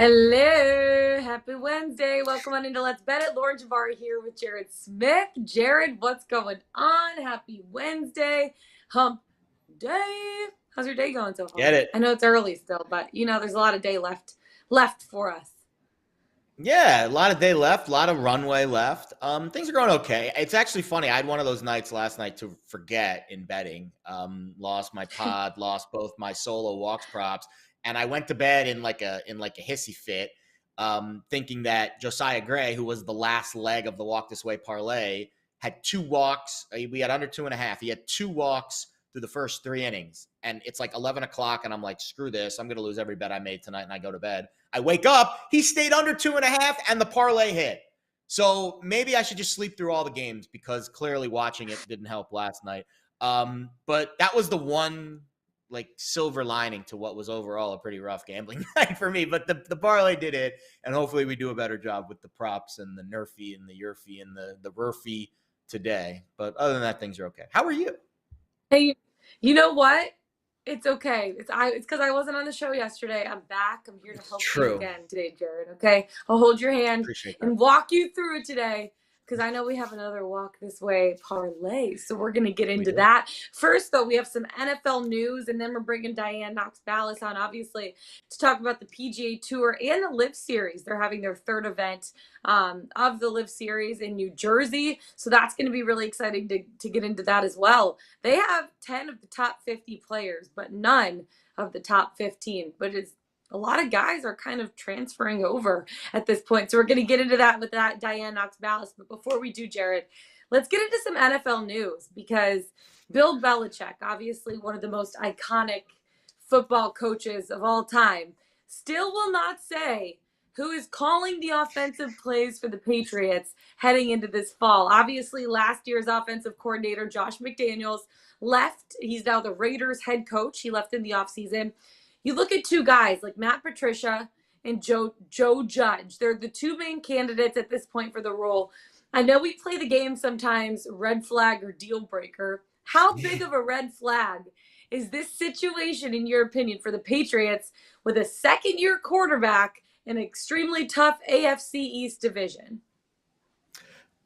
Hello, happy Wednesday. Welcome on into Let's Bet It. Lauren Javari here with Jared Smith. Jared, what's going on? Happy Wednesday, hump day. How's your day going so far? Get it. I know it's early still, but there's a lot of day left for us. Yeah, a lot of day left, a lot of runway left. Things are going okay. It's actually funny. I had one of those nights last night to forget in betting. Lost my pod, lost both my solo walks props, and I went to bed in like a hissy fit, thinking that Josiah Gray, who was the last leg of the Walk This Way parlay, had two walks. We had under 2.5. He had two walks through the first 3 innings, and it's like 11 o'clock, and I'm like, screw this. I'm going to lose every bet I made tonight, and I go to bed. I wake up, he stayed under 2.5, and the parlay hit. So maybe I should just sleep through all the games because clearly watching it didn't help last night. But that was the one silver lining to what was overall a pretty rough gambling night for me. But the parlay did it, and hopefully we do a better job with the props and the NRFI and the YRFI and the RFI today. But other than that, things are okay. How are you? Hey, you know what? It's okay. It's because I wasn't on the show yesterday. I'm back. I'm here to help you again today, Jared. Okay, I'll hold your hand and walk you through it today because I know we have another Walk This Way parlay. So we're gonna get into that. First, though, we have some NFL news, and then we're bringing Diane Knox Balas on, obviously, to talk about the PGA Tour and the Live Series. They're having their third event of the Live Series in New Jersey. So that's going to be really exciting to get into that as well. They have 10 of the top 50 players, but none of the top 15. But it's a lot of guys are kind of transferring over at this point. So we're going to get into that with that Diane Knox Balas. But before we do, Jared, let's get into some NFL news because Bill Belichick, obviously one of the most iconic football coaches of all time, still will not say who is calling the offensive plays for the Patriots heading into this fall. Obviously, last year's offensive coordinator, Josh McDaniels, left. He's now the Raiders head coach. He left in the offseason. You look at two guys like Matt Patricia and Joe Judge. They're the two main candidates at this point for the role. I know we play the game sometimes, red flag or deal breaker. How big of a red flag is this situation, in your opinion, for the Patriots with a second-year quarterback in an extremely tough AFC East division?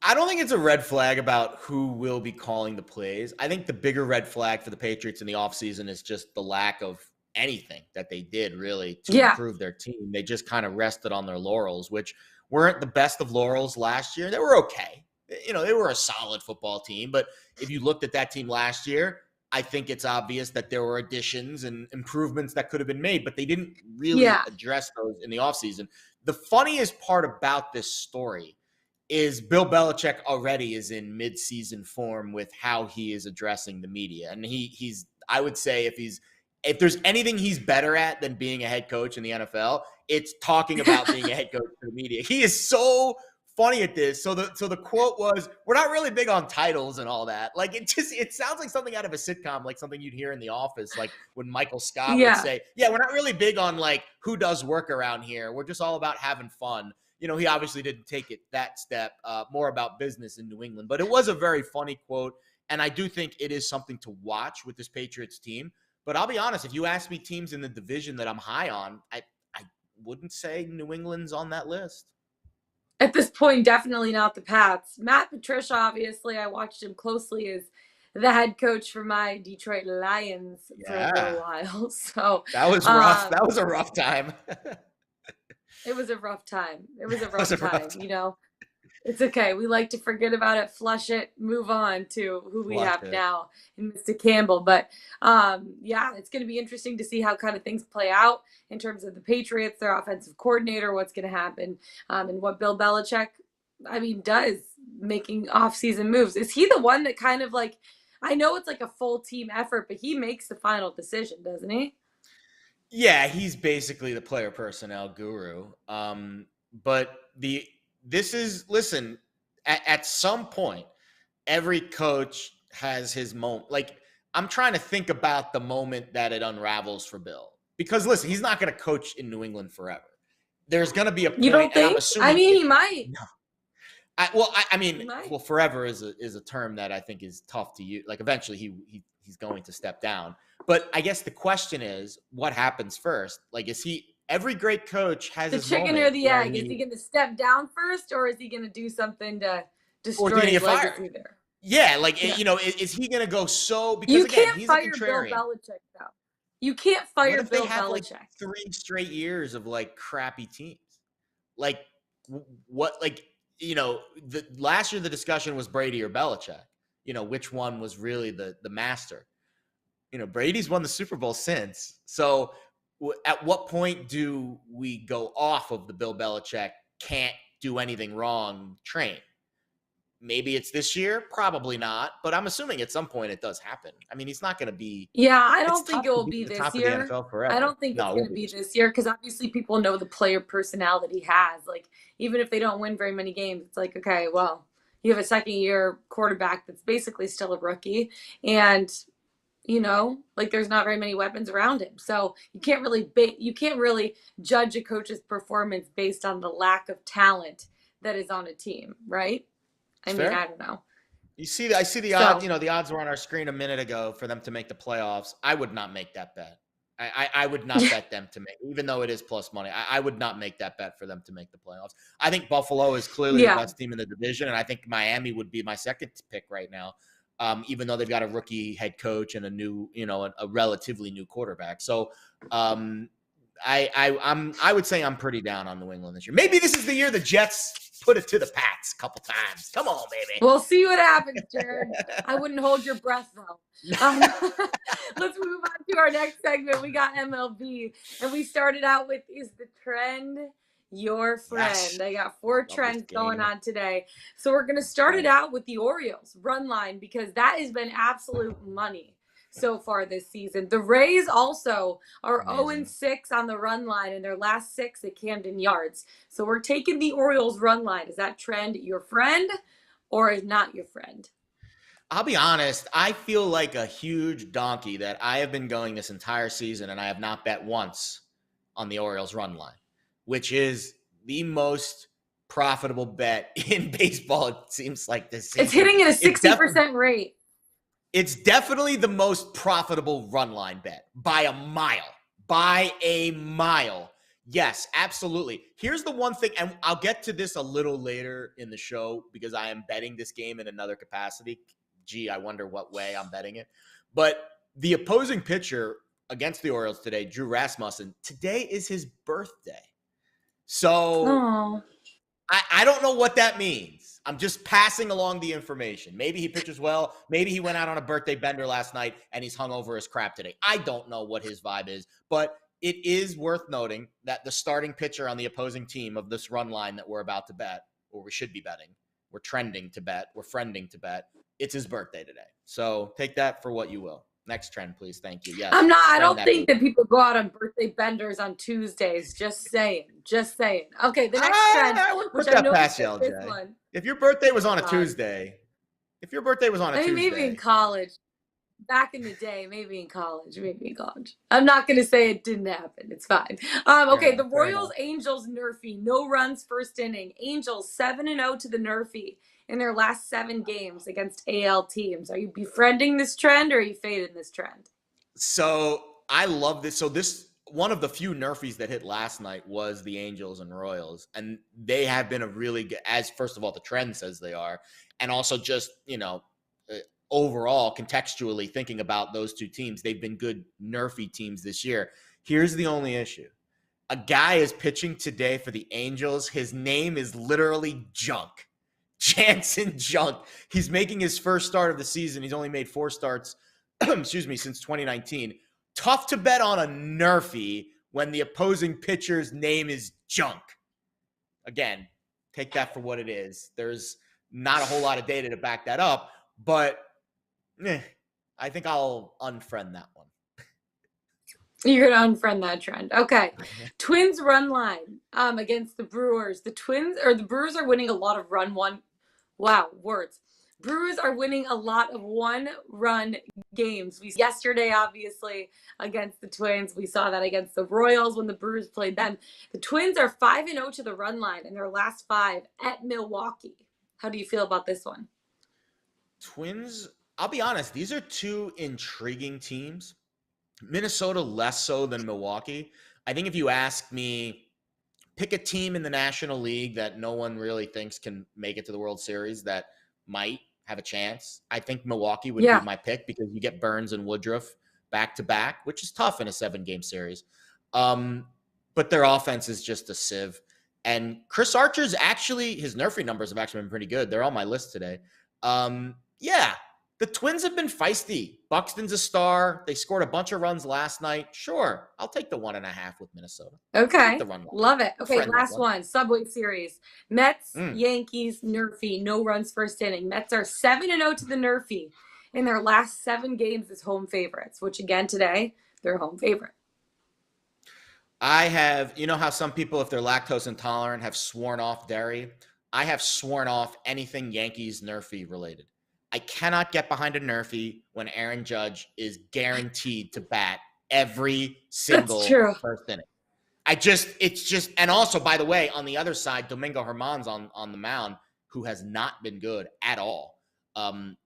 I don't think it's a red flag about who will be calling the plays. I think the bigger red flag for the Patriots in the offseason is just the lack of anything that they did really to improve their team. They just kind of rested on their laurels, which weren't the best of laurels last year. They were okay. They were a solid football team. But if you looked at that team last year, I think it's obvious that there were additions and improvements that could have been made, but they didn't really address those in the offseason. The funniest part about this story is Bill Belichick already is in mid-season form with how he is addressing the media. And he's I would say if there's anything he's better at than being a head coach in the NFL, it's talking about being a head coach for the media. He is so funny at this. So the quote was, "We're not really big on titles and all that." Like it sounds like something out of a sitcom, like something you'd hear in The Office, like when Michael Scott would say, "Yeah, we're not really big on like who does work around here. We're just all about having fun." He obviously didn't take it that step, more about business in New England. But it was a very funny quote, and I do think it is something to watch with this Patriots team. But I'll be honest, if you ask me teams in the division that I'm high on, I wouldn't say New England's on that list. At this point, definitely not the Pats. Matt Patricia, obviously, I watched him closely as the head coach for my Detroit Lions for a little while. So that was rough. That was a rough time. It was a rough time. It was a rough time. It's okay. We like to forget about it, flush it, move on to who we have now in Mr. Campbell. But it's going to be interesting to see how kind of things play out in terms of the Patriots, their offensive coordinator, what's going to happen, and what Bill Belichick, does making off-season moves. Is he the one that kind of I know it's like a full team effort, but he makes the final decision, doesn't he? Yeah, he's basically the player personnel guru. Listen, at some point, every coach has his moment. Like, I'm trying to think about the moment that it unravels for Bill. Because, listen, he's not going to coach in New England forever. There's going to be a point. You don't think? He might. No. Forever is a term that I think is tough to use. Like, eventually he's going to step down. But I guess the question is, what happens first? Like, is he every great coach has the his chicken moment or the egg. Is he going to step down first, or is he going to do something to destroy his legacy there? Yeah, is he going to go so? Because you again, can't he's fire a Bill contrarian. Belichick though. You can't fire What if Bill they have Belichick? like 3 straight years of like crappy teams? Like what? Like the last year the discussion was Brady or Belichick. Which one was really the master? Brady's won the Super Bowl since. So at what point do we go off of the Bill Belichick can't do anything wrong train? Maybe it's this year, probably not, but I'm assuming at some point it does happen. I mean, he's not going to be. Yeah, I don't think it will be this year. Of the NFL forever. I don't think it's going to be this year because obviously people know the player personality has. Like, even if they don't win very many games, it's like, okay, well, you have a second-year quarterback that's basically still a rookie, and like there's not very many weapons around him. So you can't really judge a coach's performance based on the lack of talent that is on a team, right? I don't know. I see the odds. The odds were on our screen a minute ago for them to make the playoffs. I would not make that bet. I would not bet them to make, even though it is plus money. I would not make that bet for them to make the playoffs. I think Buffalo is clearly the best team in the division, and I think Miami would be my second pick right now. Even though they've got a rookie head coach and a new, a relatively new quarterback. So I would say I'm pretty down on New England this year. Maybe this is the year the Jets put it to the Pats a couple times. Come on, baby. We'll see what happens, Jared. I wouldn't hold your breath, though. Let's move on to our next segment. We got MLB, and we started out with, is the trend your friend? Yes. I got 4 trends going on today. So we're going to start it out with the Orioles run line because that has been absolute money so far this season. The Rays also are 0-6 on the run line in their last 6 at Camden Yards. So we're taking the Orioles run line. Is that trend your friend or is not your friend? I'll be honest. I feel like a huge donkey that I have been going this entire season and I have not bet once on the Orioles run line, which is the most profitable bet in baseball. It seems like this season. It's hitting at a 60% rate. It's definitely the most profitable run line bet by a mile. By a mile. Yes, absolutely. Here's the one thing, and I'll get to this a little later in the show because I am betting this game in another capacity. Gee, I wonder what way I'm betting it. But the opposing pitcher against the Orioles today, Drew Rasmussen, today is his birthday. So I don't know what that means. I'm just passing along the information. Maybe he pitches well. Maybe he went out on a birthday bender last night and he's hungover as crap today. I don't know what his vibe is, but it is worth noting that the starting pitcher on the opposing team of this run line that we're about to bet, or we should be betting, we're trending to bet, we're friending to bet, it's his birthday today. So take that for what you will. Next trend, please. Thank you. Yes. I don't think that people go out on birthday benders on Tuesdays. Just saying. Okay, the next trend, which I know is this one. If your birthday was on a Tuesday, maybe in college. Back in the day, maybe in college. I'm not going to say it didn't happen. It's fine. Okay, the Royals Angels NRFI, no runs first inning. Angels 7-0 to the NRFI in their last 7 games against AL teams. Are you befriending this trend or are you fading this trend? So I love this. So this one of the few NRFIs that hit last night was the Angels and Royals, and they have been a really good, as first of all the trend says they are, and also just overall contextually thinking about those two teams, they've been good NRFI teams this year. Here's the only issue. A guy is pitching today for the Angels. His name is literally Junk. Jansen Junk. He's making his first start of the season. He's only made 4 starts, since 2019. Tough to bet on a NRFI when the opposing pitcher's name is Junk. Again, take that for what it is. There's not a whole lot of data to back that up, but I think I'll unfriend that one. You're going to unfriend that trend. Okay. Twins run line against the Brewers. The Brewers are winning a lot of Brewers are winning a lot of 1-run games. Yesterday, obviously, against the Twins. We saw that against the Royals when the Brewers played them. The Twins are 5-0 to the run line in their last 5 at Milwaukee. How do you feel about this one? Twins, I'll be honest, these are 2 intriguing teams. Minnesota less so than Milwaukee. I think if you ask me, pick a team in the National League that no one really thinks can make it to the World Series that might have a chance, I think Milwaukee would be my pick because you get Burns and Woodruff back to back, which is tough in a 7-game series. But their offense is just a sieve. And Chris Archer's actually, his NRFI numbers have actually been pretty good. They're on my list today. The Twins have been feisty. Buxton's a star. They scored a bunch of runs last night. Sure, I'll take the 1.5 with Minnesota. Okay, love it. Okay, last one. Subway Series. Mets, Yankees, NRFI. No runs first inning. Mets are 7-0 to the NRFI in their last 7 games as home favorites, which again today, they're home favorite. I have, you know how some people, if they're lactose intolerant, have sworn off dairy? I have sworn off anything Yankees NRFI related. I cannot get behind a NRFI when Aaron Judge is guaranteed to bat every single first inning. And also, by the way, on the other side, Domingo Germán's on the mound, who has not been good at all.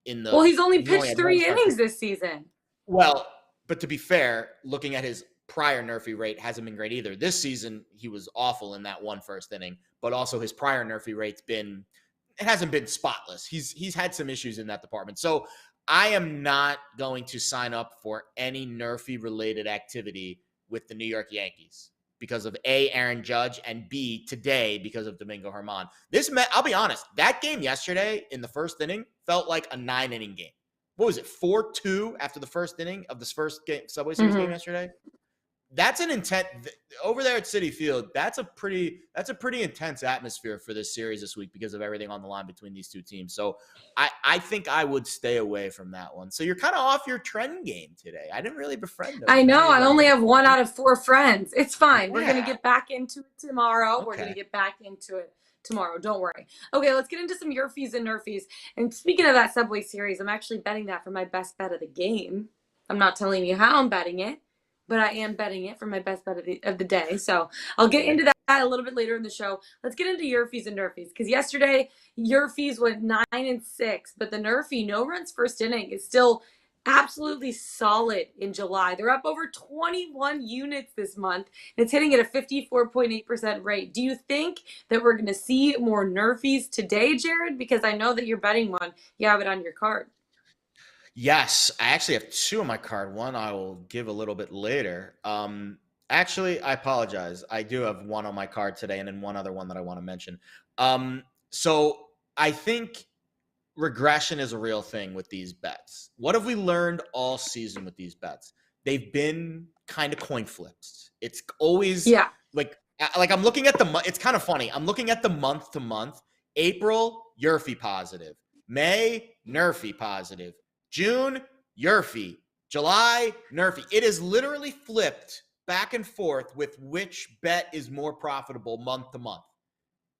He's only pitched 3 innings this season. Well, but to be fair, looking at his prior NRFI rate hasn't been great either. This season, he was awful in that one first inning, but also his prior NRFI rate's been, it hasn't been spotless. He's had some issues in that department. So I am not going to sign up for any NRFI related activity with the New York Yankees because of A, Aaron Judge, and B, today because of Domingo Germán. I'll be honest, that game yesterday in the first inning felt like a 9-inning game. What was it, 4-2 after the first inning of this first game, Subway Series game yesterday? That's an intent over there at Citi Field. That's a pretty intense atmosphere for this series this week because of everything on the line between these two teams. So I think I would stay away from that one. So you're kind of off your trend game today. I didn't really befriend them. I know. I only have 1 out of 4 friends. It's fine. Yeah. We're going to get back into it tomorrow. Okay. We're going to get back into it tomorrow. Don't worry. Okay, let's get into some YRFIs and NRFIs. And speaking of that Subway Series, I'm actually betting that for my best bet of the game. I'm not telling you how I'm betting it, but I am betting it for my best bet of the day. So I'll get into that a little bit later in the show. Let's get into YRFIs and NRFIs because yesterday YRFIs went 9-6, but the NRFI no runs first inning is still absolutely solid in July. They're up over 21 units this month. It's hitting at a 54.8% rate. Do you think that we're going to see more NRFIs today, Jared? Because I know that you're betting one. You have it on your card. Yes, I actually have 2 on my card. One I will give a little bit later. Actually, I apologize. I do have 1 on my card today and then one other one that I want to mention. So I think regression is a real thing with these bets. What have we learned all season with these bets? They've been kind of coin flips. It's always like I'm looking at it's kind of funny. I'm looking at the month to month. April, YRFI positive. May, NRFI positive. June, YRFI. July, NRFI. It is literally flipped back and forth with which bet is more profitable month to month,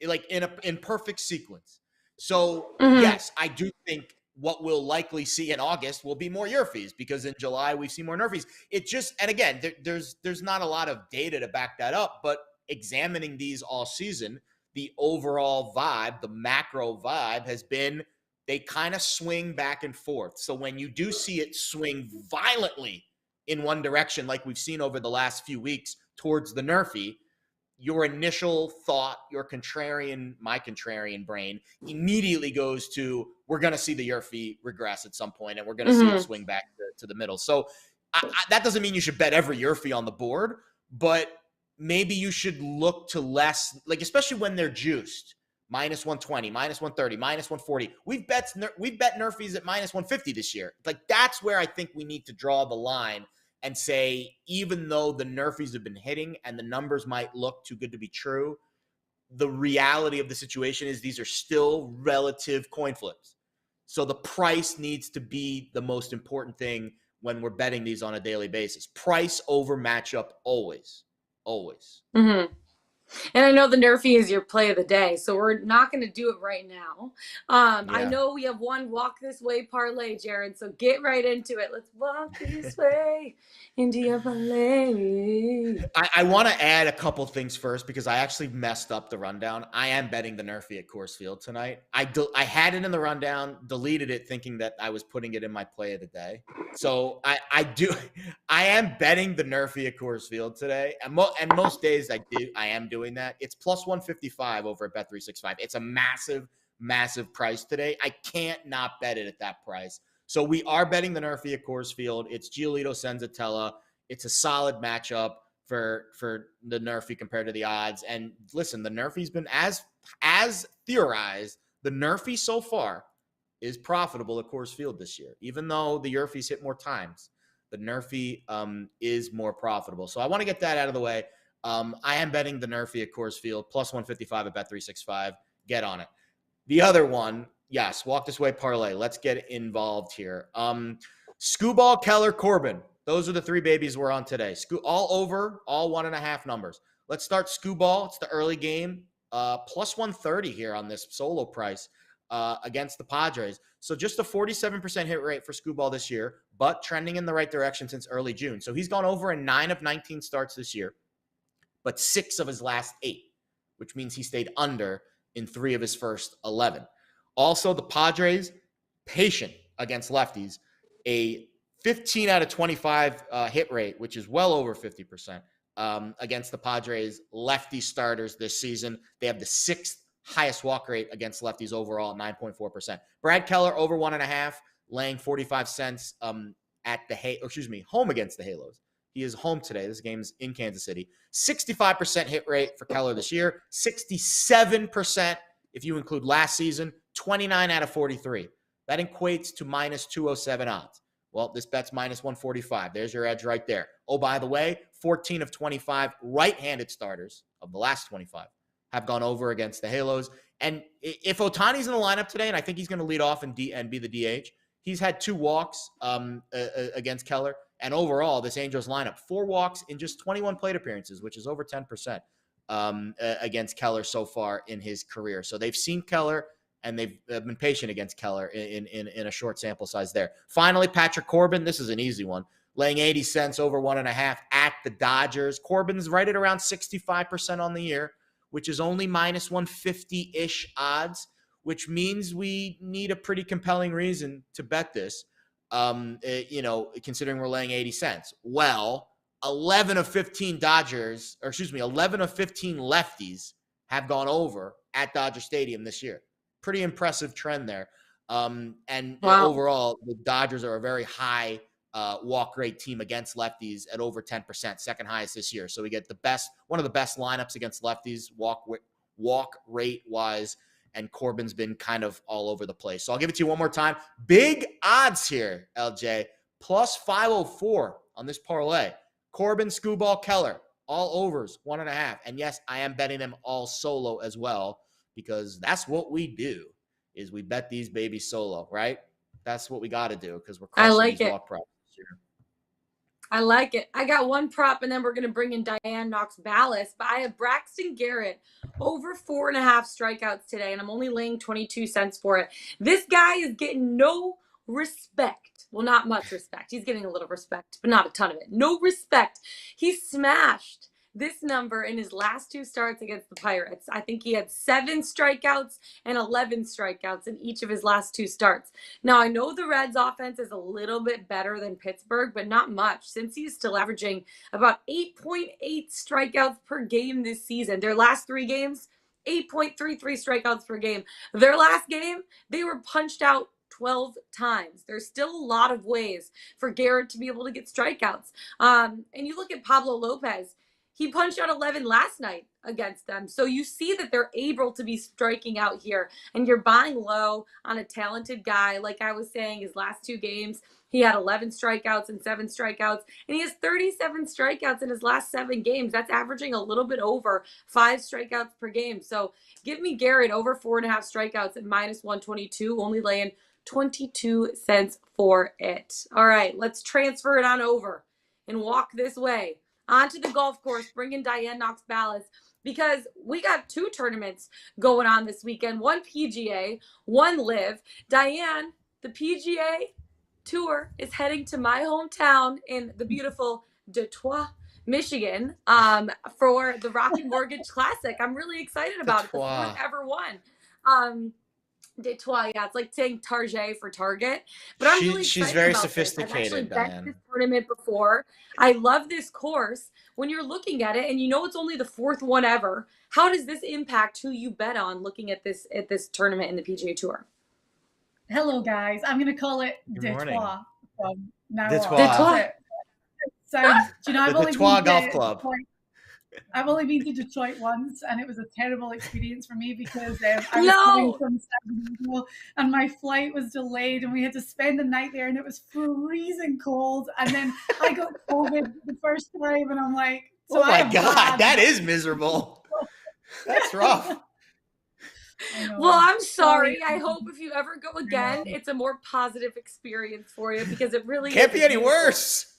like in perfect sequence. So yes, I do think what we'll likely see in August will be more YRFIs because in July we've seen more NRFIs. It just, and again, there's not a lot of data to back that up, but examining these all season, the overall vibe, the macro vibe has been they kind of swing back and forth. So when you do see it swing violently in one direction, like we've seen over the last few weeks towards the NRFI, your initial thought, my contrarian brain immediately goes to, we're going to see the YRFI regress at some point and we're going to see it swing back to the middle. So that doesn't mean you should bet every YRFI on the board, but maybe you should look to less, like especially when they're juiced. -120, -130, -140. We've bet NRFIs at -150 this year. Like that's where I think we need to draw the line and say, even though the NRFIs have been hitting and the numbers might look too good to be true, the reality of the situation is these are still relative coin flips. So the price needs to be the most important thing when we're betting these on a daily basis. Price over matchup always. Always. Mm-hmm. And I know the NRFI is your play of the day, so we're not going to do it right now. I know we have one walk this way parlay, Jared, so get right into it. Let's walk this way into your parlay. I want to add a couple things first because I actually messed up the rundown. I am betting the NRFI at Coors Field tonight. I had it in the rundown, deleted it thinking that I was putting it in my play of the day. So I am betting the NRFI at Coors Field today, and most days I am doing that. It's plus 155 over at Bet365. It's a massive, massive price today. I can't not bet it at that price. So we are betting the NRFI at Coors Field. It's Giolito Senzatella. It's a solid matchup for the NRFI compared to the odds. And listen, the NRFI's been as theorized. The NRFI so far is profitable at Coors Field this year, even though the YRFI's hit more times. The NRFI is more profitable. So I want to get that out of the way. I am betting the NRFI at Coors Field, plus 155 at Bet365. Get on it. The other one, yes, walk this way parlay. Let's get involved here. Skubal, Keller, Corbin. Those are the three babies we're on today. All over, all 1.5 numbers. Let's start Skubal. It's the early game. Plus 130 here on this solo price against the Padres. So just a 47% hit rate for Skubal this year, but trending in the right direction since early June. So he's gone over in 9 of 19 starts this year, but 6 of his last 8, which means he stayed under in 3 of his first 11. Also, the Padres, patient against lefties, a 15 out of 25 hit rate, which is well over 50% against the Padres lefty starters this season. They have the 6th highest walk rate against lefties overall at 9.4%. Brad Keller over 1.5, laying 45 cents home against the Halos. He is home today. This game's in Kansas City. 65% hit rate for Keller this year. 67% if you include last season. 29 out of 43. That equates to minus 207 odds. Well, this bet's minus 145. There's your edge right there. Oh, by the way, 14 of 25 right-handed starters of the last 25 have gone over against the Halos. And if Ohtani's in the lineup today, and I think he's going to lead off and be the DH, he's had 2 walks against Keller. And overall, this Angels lineup, 4 walks in just 21 plate appearances, which is over 10% against Keller so far in his career. So they've seen Keller, and they've been patient against Keller in a short sample size there. Finally, Patrick Corbin. This is an easy one. Laying 80 cents over 1.5 at the Dodgers. Corbin's right at around 65% on the year, which is only minus 150-ish odds, which means we need a pretty compelling reason to bet this, considering we're laying 80 cents. Well, 11 of 15 lefties have gone over at Dodger Stadium this year. Pretty impressive trend there. Overall, the Dodgers are a very high walk rate team against lefties at over 10%, second highest this year. So we get one of the best lineups against lefties walk rate wise, and Corbin's been kind of all over the place. So I'll give it to you one more time. Big odds here, LJ, plus 504 on this parlay. Corbin, Skubal, Keller, all overs, 1.5. And yes, I am betting them all solo as well, because that's what we do, is we bet these babies solo, right? That's what we got to do, because we're crushing these walk props this year. I like it. I got one prop, and then we're going to bring in Diane Knox Balas. But I have Braxton Garrett over 4.5 strikeouts today, and I'm only laying 22 cents for it. This guy is getting no respect. Well, not much respect. He's getting a little respect, but not a ton of it. No respect. He smashed this number in his last 2 starts against the Pirates. I think he had 7 strikeouts and 11 strikeouts in each of his last 2 starts. Now, I know the Reds offense is a little bit better than Pittsburgh, but not much, since he's still averaging about 8.8 strikeouts per game this season. Their last 3 games, 8.33 strikeouts per game. Their last game, they were punched out 12 times. There's still a lot of ways for Garrett to be able to get strikeouts. And you look at Pablo Lopez. He punched out 11 last night against them. So you see that they're able to be striking out here, and you're buying low on a talented guy. Like I was saying, his last 2 games, he had 11 strikeouts and 7 strikeouts, and he has 37 strikeouts in his last 7 games. That's averaging a little bit over 5 strikeouts per game. So give me Garrett over 4.5 strikeouts at minus 122, only laying 22 cents for it. All right, let's transfer it on over and walk this way. Onto the golf course, bring in Diane Knox Balas, because we got 2 tournaments going on this weekend. One PGA, one Live. Diane, the PGA Tour is heading to my hometown in the beautiful Detroit, Michigan, for the Rocket Mortgage Classic. I'm really excited about it. It's the first ever one. Detroit, yeah, it's like saying Target for Target. But I'm really she's excited very about sophisticated, this. I've actually Diane. bet this tournament before. I love this course. When you're looking at it, and you know it's only the 4th one ever, how does this impact who you bet on looking at this tournament in the PGA Tour? Hello, guys. I'm going to call it Detroit from now on. Detroit. Sounds, you know, the Detroit Golf Club. I've only been to Detroit once, and it was a terrible experience for me because I was coming from San Diego, and my flight was delayed, and we had to spend the night there, and it was freezing cold. And then I got COVID the first time, and I'm like, so oh my God, that is miserable. That's rough. Well, I'm sorry. I hope if you ever go again, it's a more positive experience for you, because it really can't be any worse.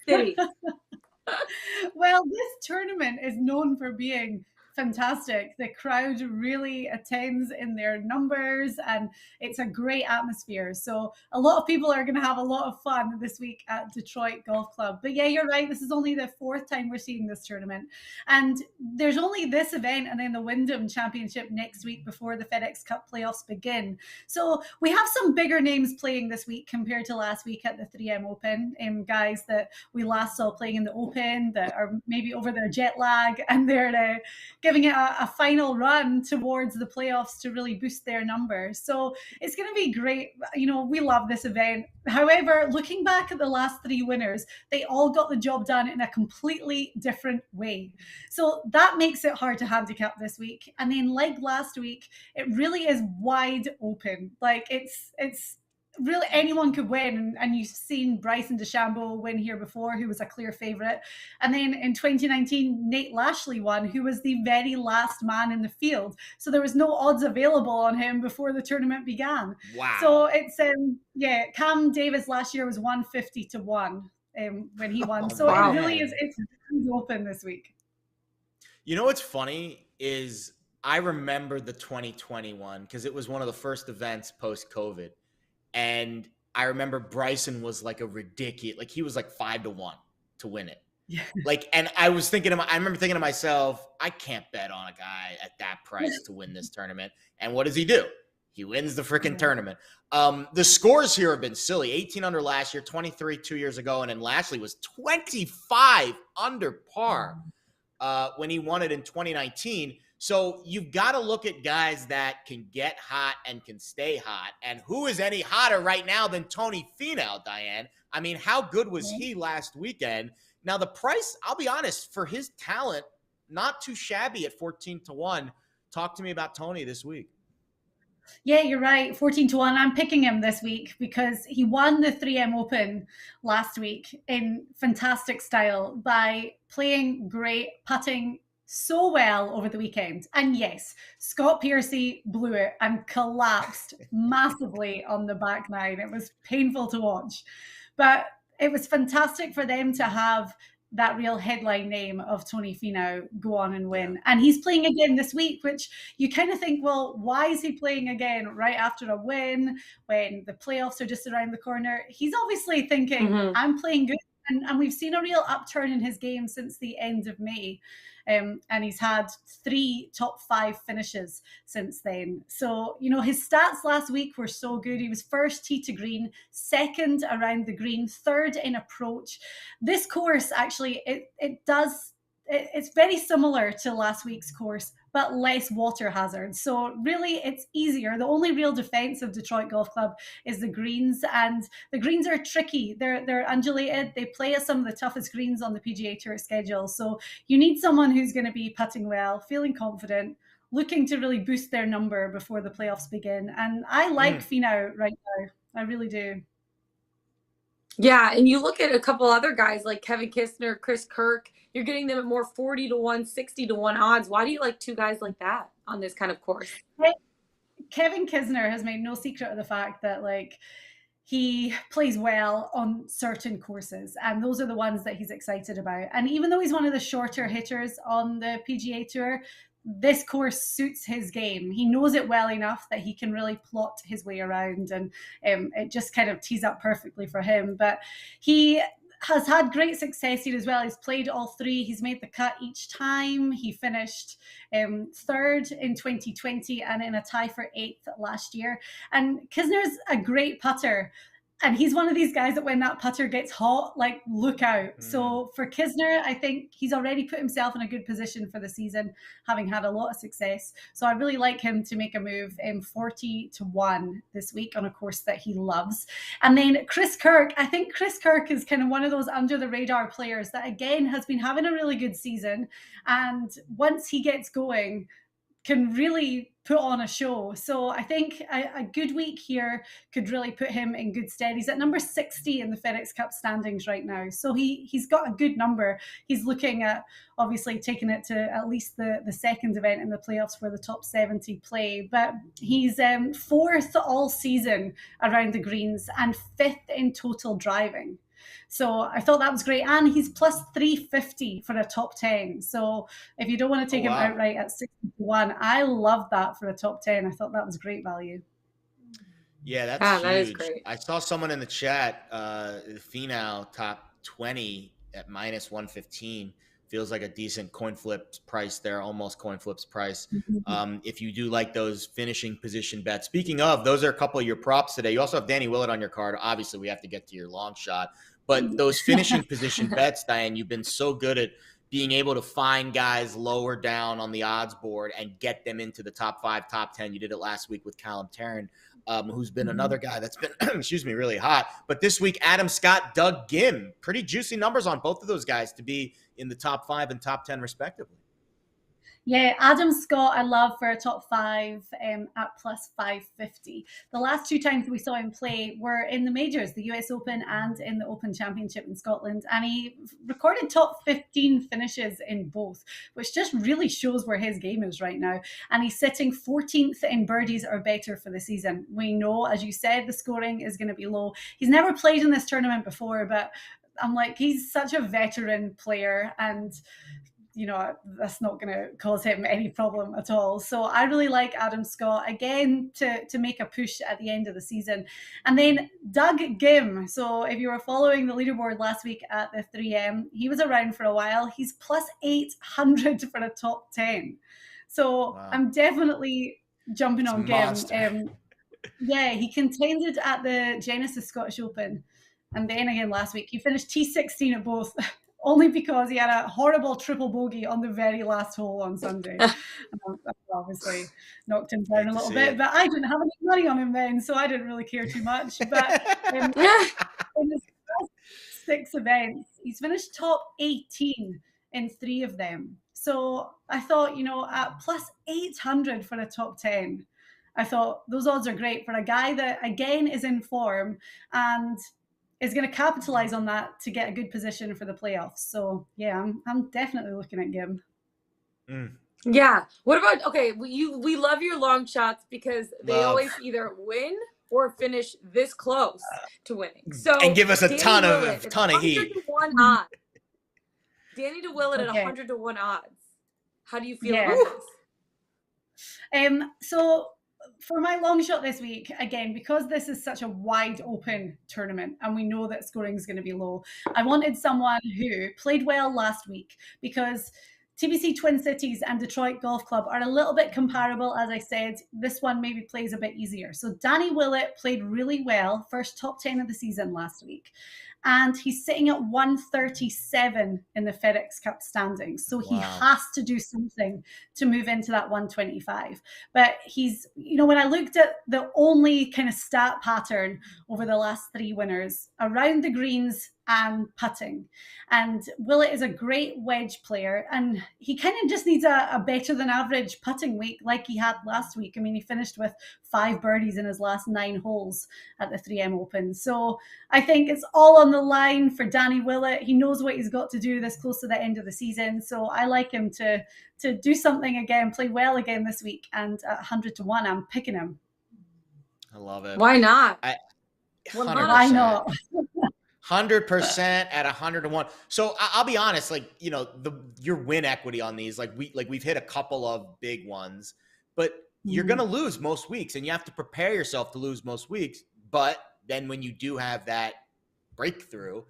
City. Well, this tournament is known for being fantastic. The crowd really attends in their numbers, and it's a great atmosphere. So a lot of people are going to have a lot of fun this week at Detroit Golf Club. But yeah, you're right. This is only the 4th time we're seeing this tournament. And there's only this event and then the Wyndham Championship next week before the FedEx Cup playoffs begin. So we have some bigger names playing this week compared to last week at the 3M Open. Guys that we last saw playing in the Open that are maybe over their jet lag, and they're giving it a final run towards the playoffs to really boost their numbers. So it's going to be great. You know, we love this event. However, looking back at the last 3 winners, they all got the job done in a completely different way. So that makes it hard to handicap this week. And then like last week, it really is wide open. Like it's really anyone could win, and you've seen Bryson DeChambeau win here before, who was a clear favorite. And then in 2019, Nate Lashley won, who was the very last man in the field. So there was no odds available on him before the tournament began. Wow. So it's Cam Davis last year was 150 to 1 when he won. So wow. It really is, it's open this week. You know what's funny is I remember the 2021 because it was one of the first events post-COVID. And I remember Bryson was like a ridiculous, like he was like 5-1 to win it. Yeah. Like, and I remember thinking to myself, I can't bet on a guy at that price to win this tournament. And what does he do? He wins the freaking tournament. The scores here have been silly. 18 under last year, 23 2 years ago. And then Lashley was 25 under par when he won it in 2019. So you've got to look at guys that can get hot and can stay hot. And who is any hotter right now than Tony Finau, Diane? I mean, how good was he last weekend? Now, the price, I'll be honest, for his talent, not too shabby at 14 to 1. Talk to me about Tony this week. Yeah, you're right. 14 to 1. I'm picking him this week because he won the 3M Open last week in fantastic style by playing great, putting so well over the weekend. And yes, Scott Piercy blew it and collapsed massively on the back nine. It was painful to watch, but it was fantastic for them to have that real headline name of Tony Finau go on and win. And he's playing again this week, which you kind of think, well, why is he playing again right after a win when the playoffs are just around the corner? He's obviously thinking, I'm playing good. And we've seen a real upturn in his game since the end of May. And he's had 3 top 5 finishes since then. So, you know, his stats last week were so good. He was first tee to green, second around the green, third in approach. This course, actually, it's very similar to last week's course, but less water hazard. So really, it's easier. The only real defense of Detroit Golf Club is the greens, and the greens are tricky. They're undulated. They play at some of the toughest greens on the PGA Tour schedule. So you need someone who's going to be putting well, feeling confident, looking to really boost their number before the playoffs begin. And I like Finau right now. I really do. Yeah, and you look at a couple other guys like Kevin Kisner, Chris Kirk, you're getting them at more 40 to 1, 60 to 1 odds. Why do you like 2 guys like that on this kind of course? Kevin Kisner has made no secret of the fact that, like, he plays well on certain courses, and those are the ones that he's excited about. And even though he's one of the shorter hitters on the PGA Tour, this course suits his game. He knows it well enough that he can really plot his way around, and it just kind of tees up perfectly for him. But he has had great success here as well. He's played all three. He's made the cut each time. He finished third in 2020 and in a tie for 8th last year. And Kisner's a great putter. And he's one of these guys that when that putter gets hot, like, look out. So for Kisner, I think he's already put himself in a good position for the season, having had a lot of success. So I really like him to make a move 40-1 this week on a course that he loves. And then Chris Kirk, I think Chris Kirk is kind of one of those under the radar players that, again, has been having a really good season. And once he gets going, can really put on a show. So I think a good week here could really put him in good stead. He's at number 60 in the FedEx Cup standings right now. So he's got a good number. He's looking at obviously taking it to at least the second event in the playoffs where the top 70 play. But he's 4th all season around the greens and 5th in total driving. So I thought that was great. And he's plus 350 for a top 10. So if you don't want to take him outright at 61, I love that for a top 10. I thought that was great value. Yeah, that's huge. That is great. I saw someone in the chat, the Finau top 20 at minus 115. Feels like a decent coin flip price there, almost coin flips price. If you do like those finishing position bets. Speaking of, those are a couple of your props today. You also have Danny Willett on your card. Obviously, we have to get to your long shot. But those finishing position bets, Diane, you've been so good at being able to find guys lower down on the odds board and get them into the top 5, top 10. You did it last week with Callum Tarrant, who's been another guy that's been, really hot. But this week, Adam Scott, Doug Gim, pretty juicy numbers on both of those guys to be in the top 5 and top 10 respectively. Yeah, Adam Scott, I love for a top 5 at plus 550. The last 2 times we saw him play were in the majors, the US Open and in the Open Championship in Scotland. And he recorded top 15 finishes in both, which just really shows where his game is right now. And he's sitting 14th in birdies or better for the season. We know, as you said, the scoring is going to be low. He's never played in this tournament before, but I'm like, he's such a veteran player, and that's not going to cause him any problem at all. So I really like Adam Scott, again, to make a push at the end of the season. And then Doug Gim. So if you were following the leaderboard last week at the 3M, he was around for a while. He's plus 800 for a top 10. So wow. I'm definitely jumping on Gim. Yeah, he contended at the Genesis Scottish Open. And then again last week, he finished T16 at both. Only because he had a horrible triple bogey on the very last hole on Sunday. That obviously knocked him down a little bit, but I didn't have any money on him then, so I didn't really care too much. But in his first 6 events, he's finished top 18 in 3 of them. So I thought, at plus 800 for a top 10, I thought those odds are great for a guy that, again, is in form and is going to capitalize on that to get a good position for the playoffs. So yeah, I'm definitely looking at Gim. Yeah. What about, we love your long shots because they always either win or finish this close to winning. So and give us a ton of heat. 101 odds. Danny DeWillett at 100-1 odds. How do you feel about this? So for my long shot this week, again, because this is such a wide open tournament and we know that scoring is going to be low, I wanted someone who played well last week because TPC Twin Cities and Detroit Golf Club are a little bit comparable. As I said, this one maybe plays a bit easier. So Danny Willett played really well, first top 10 of the season last week. And he's sitting at 137 in the FedEx Cup standings. So he has to do something to move into that 125. But he's, when I looked at the only kind of stat pattern over the last 3 winners, around the greens and putting. And Willett is a great wedge player, and he kind of just needs a better than average putting week like he had last week. I mean, he finished with 5 birdies in his last 9 holes at the 3M Open. So I think it's all on the line for Danny Willett. He knows what he's got to do this close to the end of the season. So I like him to do something again, play well again this week. And at 100-1, I'm picking him. I love it. Why not? Why not? 100% at 100-1. So I'll be honest, your win equity on these, we've hit a couple of big ones, but you're going to lose most weeks and you have to prepare yourself to lose most weeks. But then when you do have that breakthrough,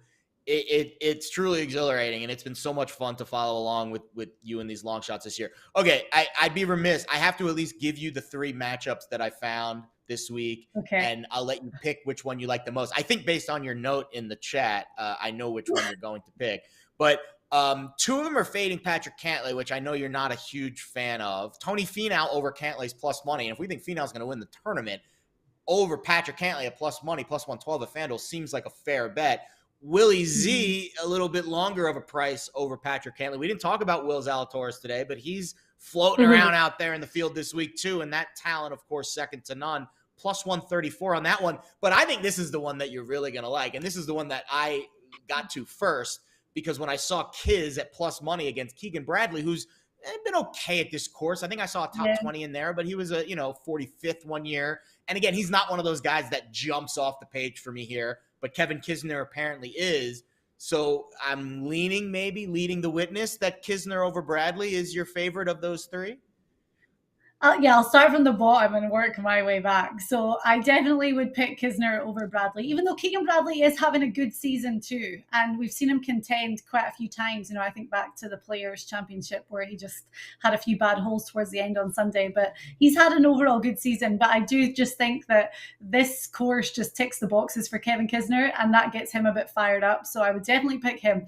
It's truly exhilarating, and it's been so much fun to follow along with you in these long shots this year. Okay, I'd be remiss. I have to at least give you the 3 matchups that I found this week, and I'll let you pick which one you like the most. I think based on your note in the chat, I know which one you're going to pick. But 2 of them are fading Patrick Cantlay, which I know you're not a huge fan of. Tony Finau over Cantlay's plus money, and if we think Finau's going to win the tournament, over Patrick Cantlay at plus money, plus 112 at FanDuel seems like a fair bet. Willie Z, a little bit longer of a price over Patrick Cantlay. We didn't talk about Will Zalatoris today, but he's floating around out there in the field this week too, and that talent, of course, second to none. Plus 134 on that one. But I think this is the one that you're really going to like, and this is the one that I got to first, because when I saw Kiz at plus money against Keegan Bradley, who's been okay at this course. I think I saw a top 20 in there, but he was a 45th one year. And again, he's not one of those guys that jumps off the page for me here, but Kevin Kisner apparently is. So I'm leaning, maybe leading the witness, that Kisner over Bradley is your favorite of those 3. Yeah, I'll start from the bottom and work my way back. So I definitely would pick Kisner over Bradley, even though Keegan Bradley is having a good season too. And we've seen him contend quite a few times. I think back to the Players' Championship where he just had a few bad holes towards the end on Sunday. But he's had an overall good season. But I do just think that this course just ticks the boxes for Kevin Kisner, and that gets him a bit fired up. So I would definitely pick him.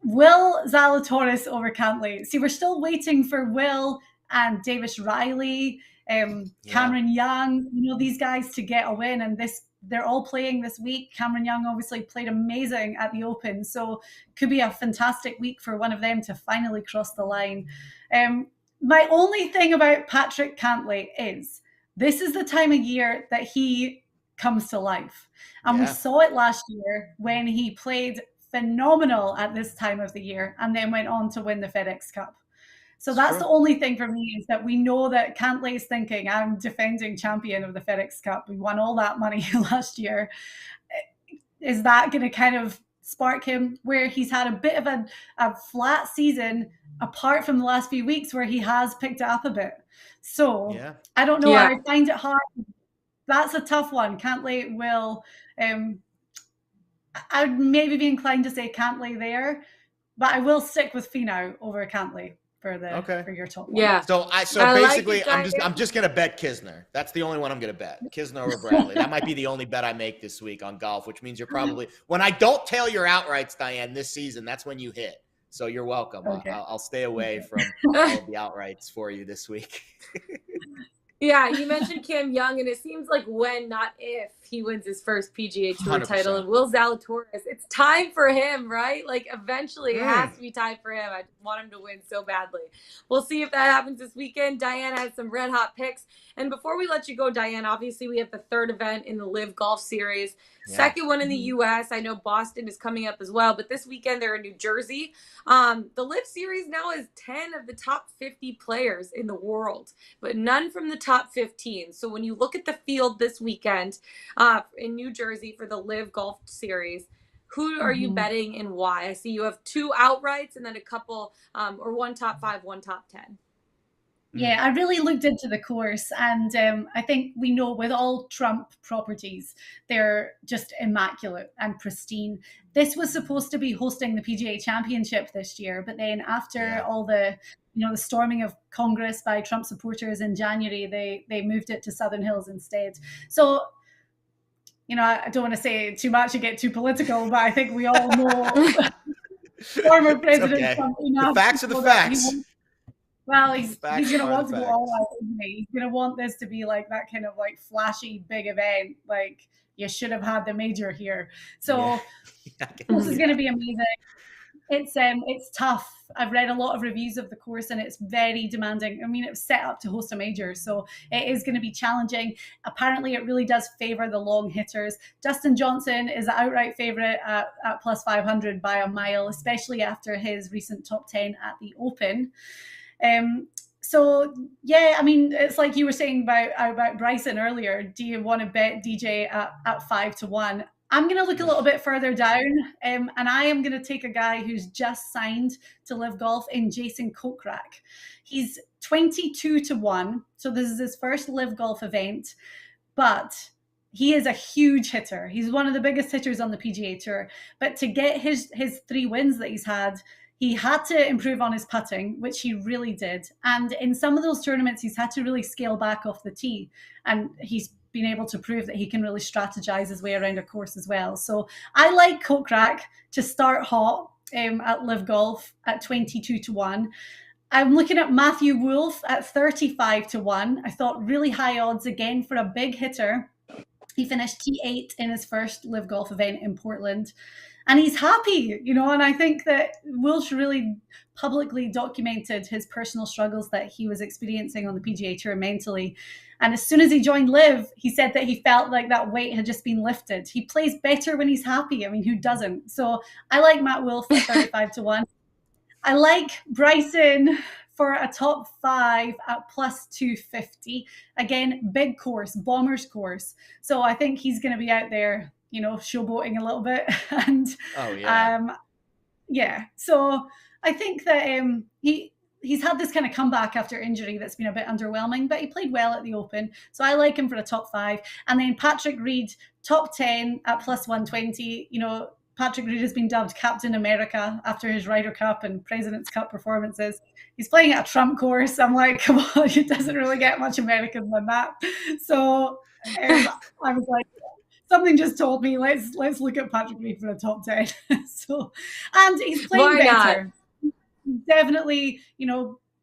Will Zalatoris over Cantlay. See, we're still waiting for Will and Davis Riley, Cameron Young, these guys to get a win. And they're all playing this week. Cameron Young obviously played amazing at the Open, so could be a fantastic week for one of them to finally cross the line. My only thing about Patrick Cantlay is this is the time of year that he comes to life. And we saw it last year when he played phenomenal at this time of the year and then went on to win the FedEx Cup. So that's the only thing for me, is that we know that Cantlay is thinking, I'm defending champion of the FedEx Cup. We won all that money last year. Is that going to kind of spark him where he's had a bit of a flat season apart from the last few weeks where he has picked it up a bit? So I don't know. I find it hard. That's a tough one. Cantlay will, I'd maybe be inclined to say Cantlay there, but I will stick with Finau over Cantlay for your top one. Yeah. So basically like I'm just gonna bet Kisner. That's the only one I'm gonna bet. Kisner over Bradley. That might be the only bet I make this week on golf, which means you're probably, when I don't tail your outrights, Diane, this season, that's when you hit. So you're welcome. I'll stay away from all of the outrights for you this week. Yeah, you mentioned Cam Young, and it seems like when, not if, he wins his first PGA Tour 100%. Title. And Will Zalatoris, it's time for him, right? Like, eventually it has to be time for him. I want him to win so badly. We'll see if that happens this weekend. Diane has some red-hot picks. And before we let you go, Diane, obviously we have the 3rd event in the LIV Golf Series. Second one in the U.S. I know Boston is coming up as well, but this weekend they're in New Jersey. The LIV Series now has 10 of the top 50 players in the world, but none from the top 15. So when you look at the field this weekend in New Jersey for the LIV Golf Series, who are you betting and why? I see you have 2 outrights and then a couple, or 1 top 5, 1 top 10. Yeah, I really looked into the course, and I think we know with all Trump properties, they're just immaculate and pristine. This was supposed to be hosting the PGA Championship this year, but then after all the storming of Congress by Trump supporters in January, they moved it to Southern Hills instead. So, I don't want to say too much and get too political, but I think we all know former President Trump. The facts are the facts. Well, he's going to want to go all out, isn't he? He's going to want this to be like that kind of like flashy big event. Like, you should have had the major here. So this is going to be amazing. It's tough. I've read a lot of reviews of the course and it's very demanding. I mean, it was set up to host a major, so it is going to be challenging. Apparently, it really does favor the long hitters. Justin Johnson is an outright favorite at plus 500 by a mile, especially after his recent top 10 at the Open. So yeah, I mean, it's like you were saying about Bryson earlier. Do you want to bet DJ at 5-1? I'm going to look a little bit further down, and I am going to take a guy who's just signed to LIV Golf in Jason Kokrak. He's 22-1, so this is his first LIV Golf event, but he is a huge hitter. He's one of the biggest hitters on the PGA Tour. But to get his 3 wins that he's had, he had to improve on his putting, which he really did. And in some of those tournaments, he's had to really scale back off the tee. And he's been able to prove that he can really strategize his way around a course as well. So I like Kokrak to start hot at Live Golf at 22-1. I'm looking at Matthew Wolff at 35-1. I thought really high odds again for a big hitter. He finished T8 in his first Live Golf event in Portland. And he's happy, and I think that Wolff really publicly documented his personal struggles that he was experiencing on the PGA Tour mentally. And as soon as he joined Live, he said that he felt like that weight had just been lifted. He plays better when he's happy. I mean, who doesn't? So I like Matt Wolff at 35-1. I like Bryson for a top 5 at plus 250. Again, big course, Bombers course. So I think he's going to be out there, showboating a little bit. And so I think that he's had this kind of comeback after injury that's been a bit underwhelming, but he played well at the Open. So I like him for a top 5. And then Patrick Reed, top 10 at plus 120. Patrick Reed has been dubbed Captain America after his Ryder Cup and President's Cup performances. He's playing at a Trump course. I'm like, come on, it doesn't really get much American than that. So I was like, something just told me, let's look at Patrick Reed for the top 10. And he's playing better. Definitely,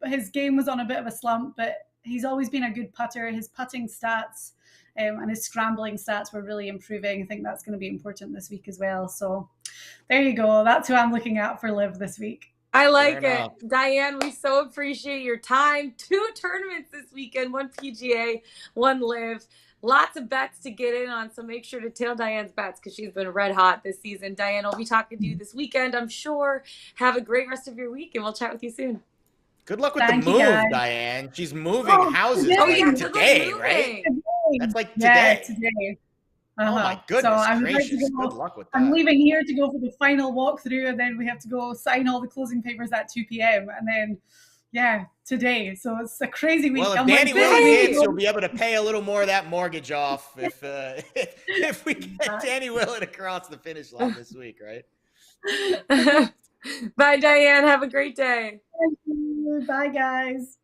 his game was on a bit of a slump, but he's always been a good putter. His putting stats and his scrambling stats were really improving. I think that's going to be important this week as well. So there you go. That's who I'm looking at for Live this week. I like it. Diane, we so appreciate your time. 2 tournaments this weekend, 1 PGA, 1 Live. Lots of bets to get in on, so make sure to tail Diane's bets because she's been red hot this season. Diane, I'll be talking to you this weekend, I'm sure. Have a great rest of your week, and we'll chat with you soon. Good luck with the move, Diane. She's moving houses today, right? That's like today. Yeah, today. Oh my goodness gracious! Good luck with that. I'm leaving here to go for the final walkthrough, and then we have to go sign all the closing papers at 2 p.m. And then, today. So it's a crazy week. Well, if Danny Willett hits, you'll be able to pay a little more of that mortgage off if we get Danny Willett across the finish line this week, right? Bye, Diane. Have a great day. Thank you. Bye, guys.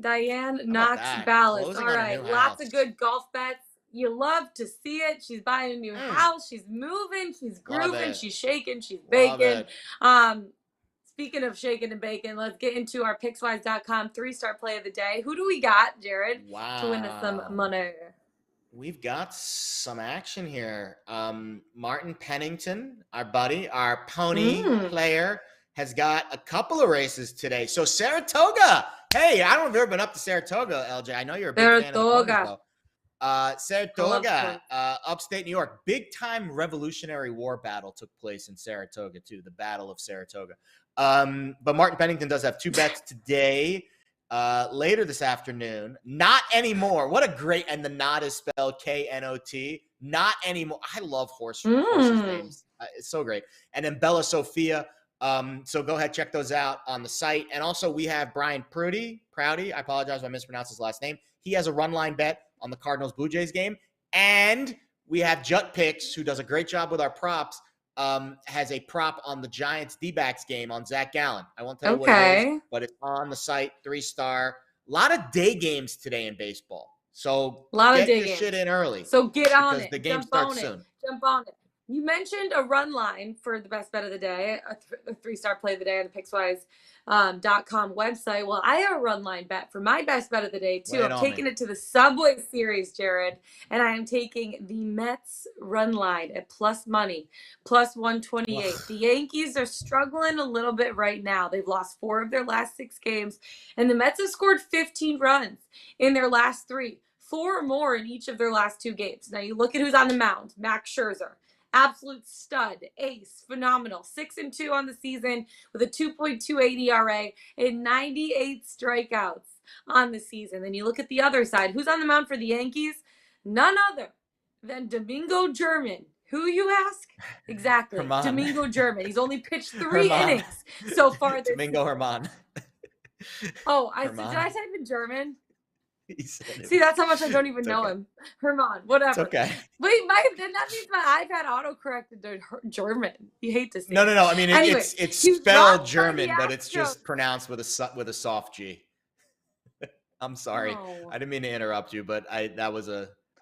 Diane Knox Balas. All right. Lots of good golf bets. You love to see it. She's buying a new house. She's moving. She's grooving. She's shaking. She's baking. Speaking of shaking and baking, let's get into our Pickswise.com 3-star play of the day. Who do we got, Jared, to win us some money? We've got some action here. Martin Pennington, our buddy, our pony player, has got a couple of races today. So Saratoga. Hey, I don't know if you've ever been up to Saratoga, LJ. I know you're a big fan of the Saratoga, upstate New York. Big time Revolutionary War battle took place in Saratoga, too. The Battle of Saratoga. But Martin Pennington does have 2 bets today. Later this afternoon. Not anymore. What a great, and the knot is spelled Knot. Not anymore. I love horses names. It's so great. And then Bella Sophia. So go ahead, check those out on the site. And also we have Brian Prouty. I apologize if I mispronounced his last name. He has a run line bet on the Cardinals Blue Jays game. And we have Jut Picks, who does a great job with our props. Has a prop on the Giants D-backs game on Zach Gallen. I won't tell you what it is, but it's on the site, 3-star. A lot of day games today in baseball. So get your shit in early. So get on it. The game starts soon. Jump on it. You mentioned a run line for the best bet of the day, a 3-star play of the day on the Pickswise.com website. Well, I have a run line bet for my best bet of the day, too. I'm taking it to the Subway Series, Jared, and I am taking the Mets run line at plus money, plus 128. The Yankees are struggling a little bit right now. They've lost 4 of their last 6 games, and the Mets have scored 15 runs in their last 3, 4 or more in each of their last 2 games. Now, you look at who's on the mound. Max Scherzer. Absolute stud, ace, phenomenal. 6-2 on the season with a 2.28 ERA and 98 strikeouts on the season. Then you look at the other side. Who's on the mound for the Yankees? None other than Domingo German. Who, you ask? Exactly, Herman. Domingo German. He's only pitched 3 innings so far this Domingo Herman. Oh, did I type in German? See, that's how much I don't even know him. Herman, whatever. It's okay. Wait, then that means my iPad auto-corrected to German. You hate to see No. I mean, anyway, it's spelled German, but it's just pronounced with a soft G. I'm sorry. Oh. I didn't mean to interrupt you, but I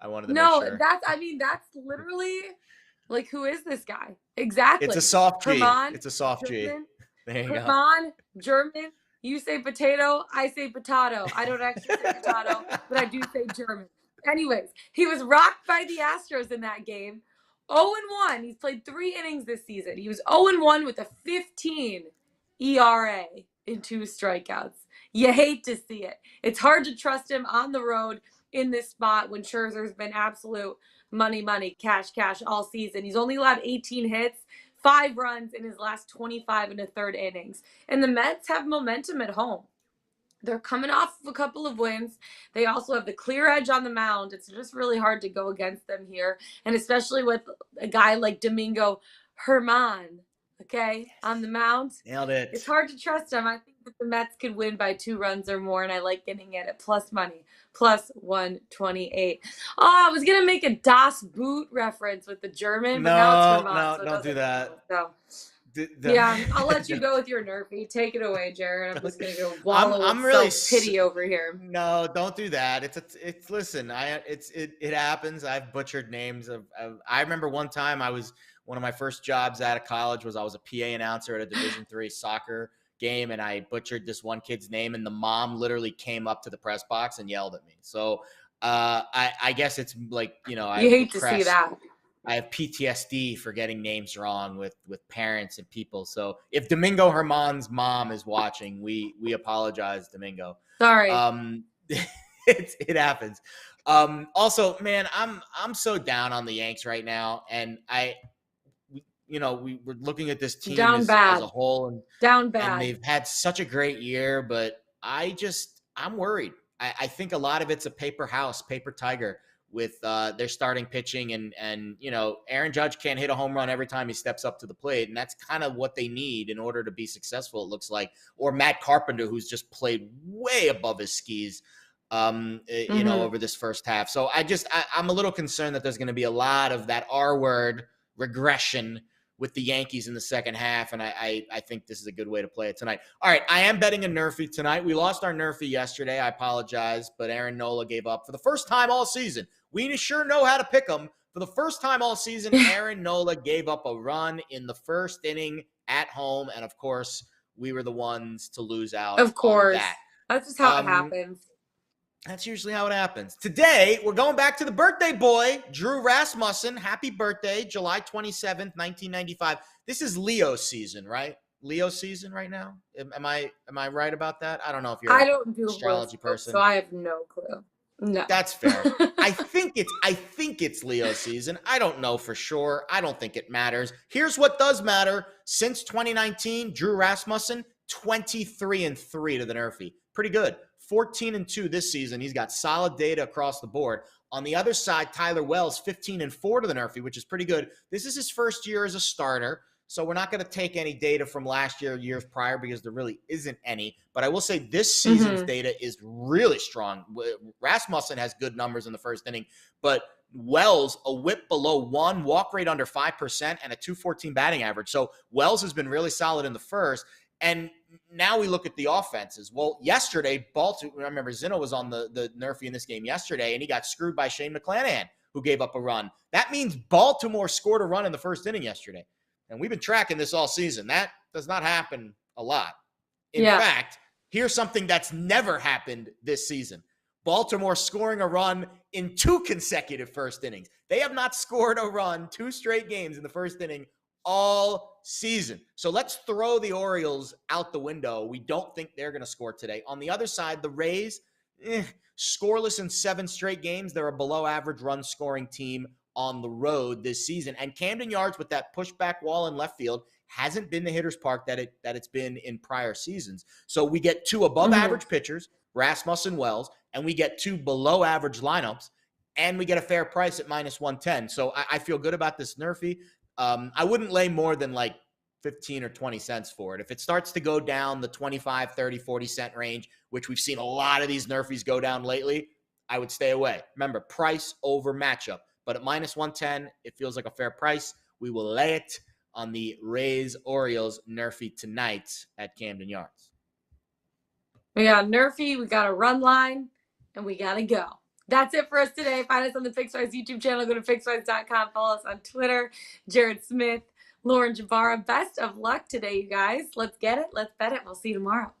wanted to make sure. That's literally like, who is this guy? Exactly. It's a soft G. Herman, it's a soft German, G. There you Herman, German. You say potato, I say potato. I don't actually say potato, but I do say German. Anyways, he was rocked by the Astros in that game. 0-1. He's played 3 innings this season. He was 0-1 with a 15 ERA in 2 strikeouts. You hate to see it. It's hard to trust him on the road in this spot when Scherzer's been absolute money, cash all season. He's only allowed 18 hits, 5 runs in his last 25 and a third innings. And the Mets have momentum at home. They're coming off of a couple of wins. They also have the clear edge on the mound. It's just really hard to go against them here. And especially with a guy like Domingo Herman, okay, on the mound. Nailed it. It's hard to trust him. I think that the Mets could win by 2 runs or more, and I like getting it at plus money, plus 128. Oh, I was going to make a Das Boot reference with the German, but now it's Herman. No, don't do that. So. Yeah, I'll let you go with your NRFI. Take it away, Jared. I'm just gonna go wallow I'm with really self-pity over here. No, don't do that. It's listen. It happens. I've butchered names of. I remember one time one of my first jobs out of college was I was a PA announcer at a Division III soccer game, and I butchered this one kid's name, and the mom literally came up to the press box and yelled at me. So I guess it's like, you hate to see that. I have PTSD for getting names wrong with parents and people. So if Domingo Herman's mom is watching, we apologize, Domingo. Sorry. It happens. Also, man, I'm so down on the Yanks right now, and we were looking at this team as a whole, and down bad. And they've had such a great year, but I'm worried. I think a lot of it's a paper tiger with their starting pitching, and Aaron Judge can't hit a home run every time he steps up to the plate, and that's kind of what they need in order to be successful, it looks like. Or Matt Carpenter, who's just played way above his skis, over this first half. So I'm a little concerned that there's going to be a lot of that R word regression with the Yankees in the second half, and I think this is a good way to play it tonight. All right, I am betting a NRFI tonight. We lost our NRFI yesterday. I apologize, but Aaron Nola gave up for the first time all season. We sure know how to pick them. For the first time all season, Aaron Nola gave up a run in the first inning at home, and of course, we were the ones to lose out. Of course. On that. That's just how it happens. That's usually how it happens. Today, we're going back to the birthday boy, Drew Rasmussen. Happy birthday, July 27th, 1995. This is Leo season, right? Leo season right now? Am I right about that? I don't know if you're an astrology person. So I have no clue. No. That's fair. I think it's Leo season. I don't know for sure. I don't think it matters. Here's what does matter. Since 2019, Drew Rasmussen, 23-3 to the NRFI. Pretty good. 14-2 this season. He's got solid data across the board. On the other side, Tyler Wells, 15-4 to the NRFI, which is pretty good. This is his first year as a starter, so we're not going to take any data from last year or years prior because there really isn't any. But I will say this season's data is really strong. Rasmussen has good numbers in the first inning, but Wells, a whip below 1, walk rate under 5%, and a .214 batting average. So Wells has been really solid in the first. And now we look at the offenses. Well, yesterday, Baltimore, I remember Zino was on the NRFI in this game yesterday, and he got screwed by Shane McClanahan, who gave up a run. That means Baltimore scored a run in the first inning yesterday. And we've been tracking this all season. That does not happen a lot. In fact, here's something that's never happened this season. Baltimore scoring a run in 2 consecutive first innings. They have not scored a run 2 straight games in the first inning all season. So let's throw the Orioles out the window. We don't think they're going to score today. On the other side, the Rays, scoreless in 7 straight games. They're a below average run scoring team on the road this season. And Camden Yards with that pushback wall in left field hasn't been the hitter's park that it's been in prior seasons. So we get 2 above average pitchers, Rasmussen, Wells, and we get 2 below average lineups, and we get a fair price at -110. So I feel good about this NRFI. I wouldn't lay more than like 15 or 20 cents for it. If it starts to go down the 25, 30, 40 cent range, which we've seen a lot of these NRFIs go down lately, I would stay away. Remember, price over matchup. But at minus 110, it feels like a fair price. We will lay it on the Rays Orioles NRFI tonight at Camden Yards. We got NRFI, we got a run line, and we got to go. That's it for us today. Find us on the Pickswise YouTube channel. Go to Pickswise.com. Follow us on Twitter. Jared Smith, Lauren Javara. Best of luck today, you guys. Let's get it. Let's bet it. We'll see you tomorrow.